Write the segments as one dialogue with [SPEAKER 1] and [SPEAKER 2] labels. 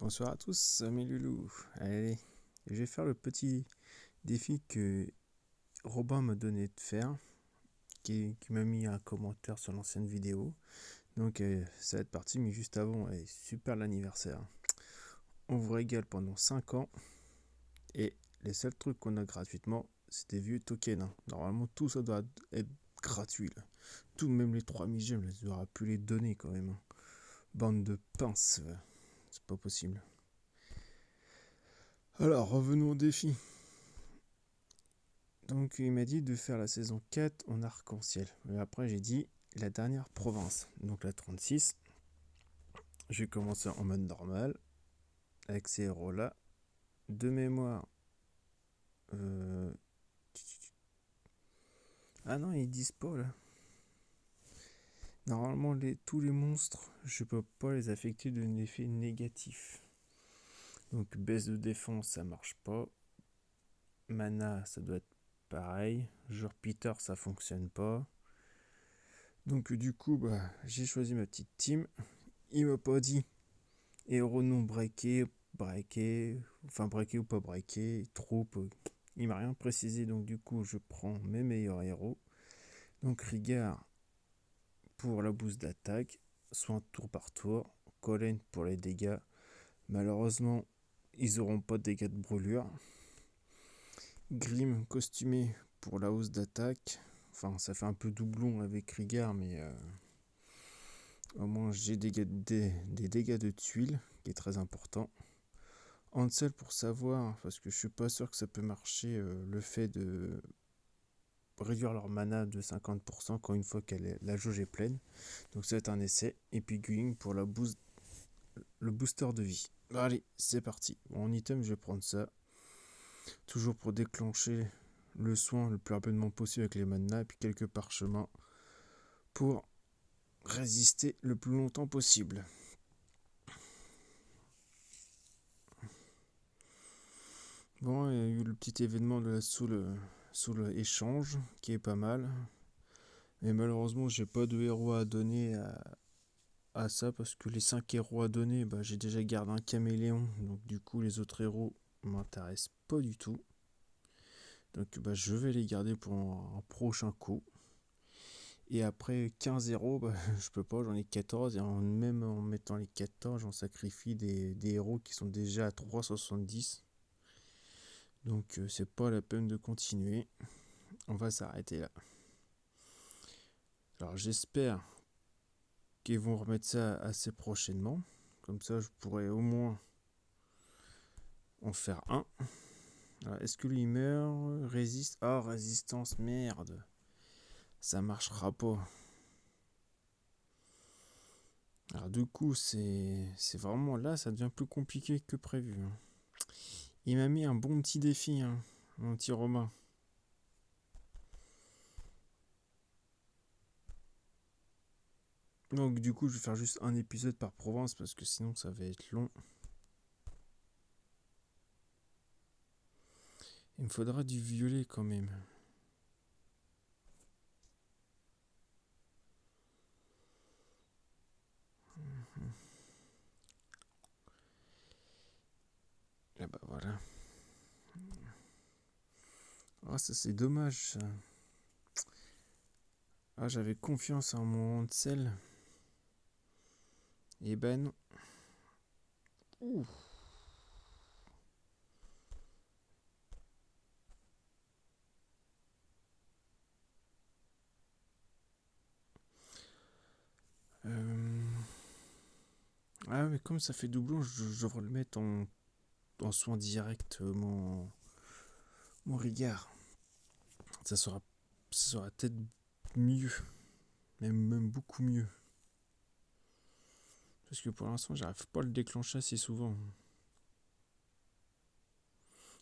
[SPEAKER 1] Bonsoir à tous, mes loulous. Allez, je vais faire le petit défi que Robin m'a donné de faire, qui m'a mis un commentaire sur l'ancienne vidéo. Donc ça va être parti, mais juste avant, allez, super l'anniversaire. On vous régale pendant 5 ans, et les seuls trucs qu'on a gratuitement, c'est des vieux tokens. Normalement, tout ça doit être gratuit. Là. Tout, même les 3000 gemmes, je n'aurais pu les donner quand même. Bande de pinces, c'est pas possible. Alors, revenons au défi. Donc il m'a dit de faire la saison 4 en arc-en-ciel. Mais après j'ai dit la dernière province, donc la 36. J'ai commencé en mode normal, avec ces héros là. De mémoire... euh, Ah non, ils disent pas là. Normalement tous les monstres, je peux pas les affecter d'un effet négatif. Donc baisse de défense, ça marche pas. Mana, ça doit être pareil. Genre Peter, ça fonctionne pas. Donc du coup, j'ai choisi ma petite team. Il m'a pas dit héros non breaké, enfin breaké ou pas breaké, troupe. Il m'a rien précisé, donc du coup je prends mes meilleurs héros. Donc Rigard pour la boost d'attaque, soin tour par tour, Colin pour les dégâts. Malheureusement, ils auront pas de dégâts de brûlure. Grim costumé pour la hausse d'attaque. Enfin, ça fait un peu doublon avec Rigard, mais au moins j'ai des dégâts de tuiles, qui est très important. Ansel pour savoir, parce que je suis pas sûr que ça peut marcher, le fait de réduire leur mana de 50% quand une fois que la jauge est pleine. Donc ça va être un essai. Et puis Going pour le booster de vie. Allez, c'est parti. En item, je vais prendre ça. Toujours pour déclencher le soin le plus rapidement possible avec les mana. Et puis quelques parchemins pour résister le plus longtemps possible. Bon, il y a eu le petit événement de la soul échange qui est pas mal. Mais malheureusement, j'ai pas de héros à donner à ça parce que les 5 héros à donner, j'ai déjà gardé un caméléon. Donc du coup, les autres héros m'intéressent pas du tout. Donc je vais les garder pour un prochain coup. Et après 15 héros, je peux pas, j'en ai 14. Et même en mettant les 14, j'en sacrifie des héros qui sont déjà à 3,70. Donc c'est pas la peine de continuer. On va s'arrêter là. Alors j'espère qu'ils vont remettre ça assez prochainement. Comme ça, je pourrais au moins en faire un. Alors, est-ce que lui meurt? Résiste? Ah, résistance, merde. Ça marchera pas. Alors du coup, c'est vraiment là, ça devient plus compliqué que prévu. Il m'a mis un bon petit défi, mon petit Romain. Donc du coup, je vais faire juste un épisode par province parce que sinon ça va être long. Il me faudra du violet quand même. Et voilà. Ah, ça c'est dommage ça. Ah, j'avais confiance en mon Hansel. Et ben non. Ouh. Euh... Ah, mais comme ça fait doublon, je devrais le mettre en soin direct, mon Rigard. Ça sera peut-être mieux, même beaucoup mieux. Parce que pour l'instant, j'arrive pas à le déclencher assez souvent.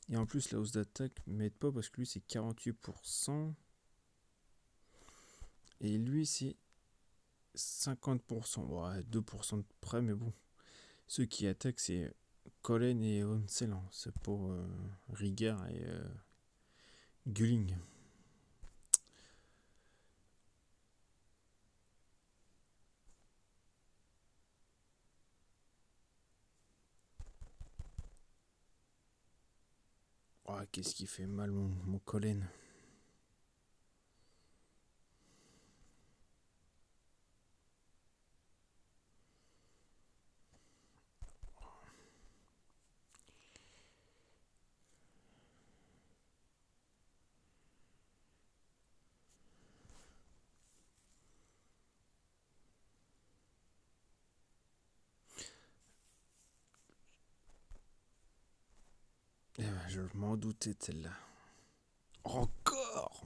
[SPEAKER 1] Et en plus, la hausse d'attaque m'aide pas parce que lui, c'est 48%. Et lui, c'est 50%. Ouais, 2% de près, mais bon. Ceux qui attaquent, c'est Colin et Onsel. C'est pour Rigard et Gulling. Ouah, qu'est-ce qui fait mal mon collène. Eh ben, je m'en doutais de celle-là. Encore.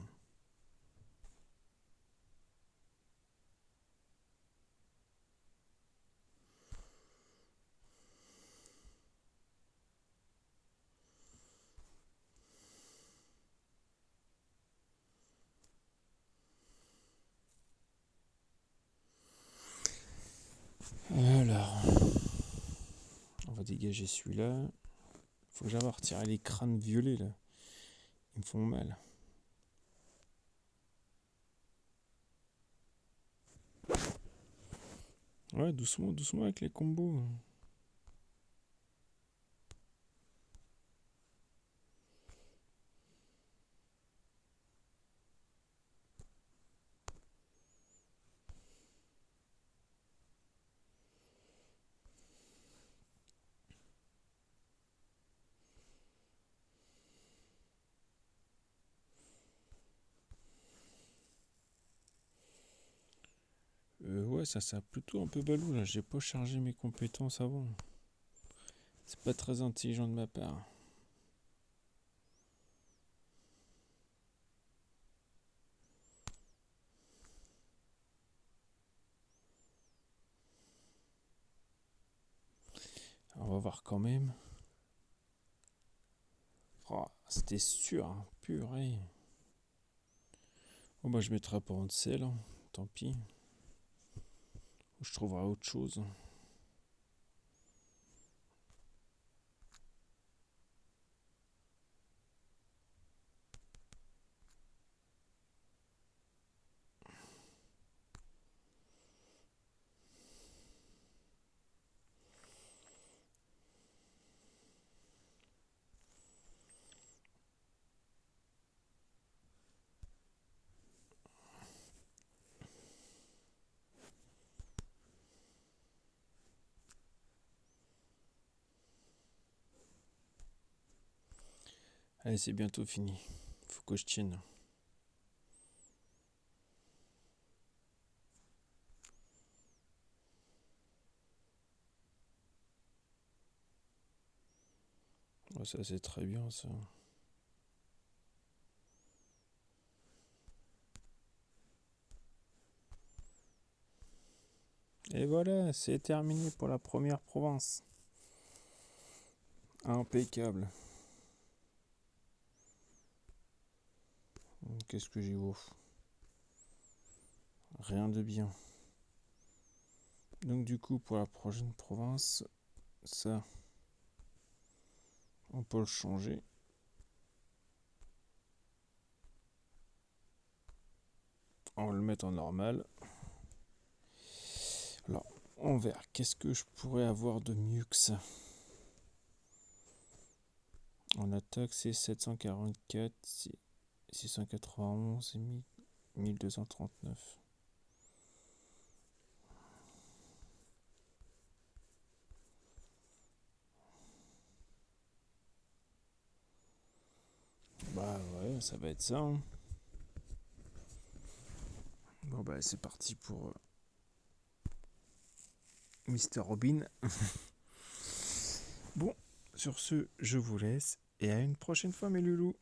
[SPEAKER 1] Alors, on va dégager celui-là. Faut que j'aille retirer les crânes violets là. Ils me font mal. Ouais, doucement, doucement avec les combos. Ouais, ça plutôt un peu balou là. J'ai pas chargé mes compétences avant. C'est pas très intelligent de ma part. On va voir quand même. Oh, c'était sûr, hein. Purée. Bon bah je mettrai pas en sel, hein. Tant pis. Je trouverai autre chose. Allez, c'est bientôt fini. Faut que je tienne. Ouais, ça c'est très bien ça. Et voilà, c'est terminé pour la première province. Impeccable. Qu'est-ce que j'y vois? Rien de bien. Donc du coup, pour la prochaine province, ça, on peut le changer. On va le mettre en normal. Alors, on verra. Qu'est-ce que je pourrais avoir de mieux que ça? En attaque, c'est 744, 691 et 1239. Bah ouais, ça va être ça. Hein. Bon bah c'est parti pour Mr. Robin. Bon, sur ce, je vous laisse et à une prochaine fois mes loulous.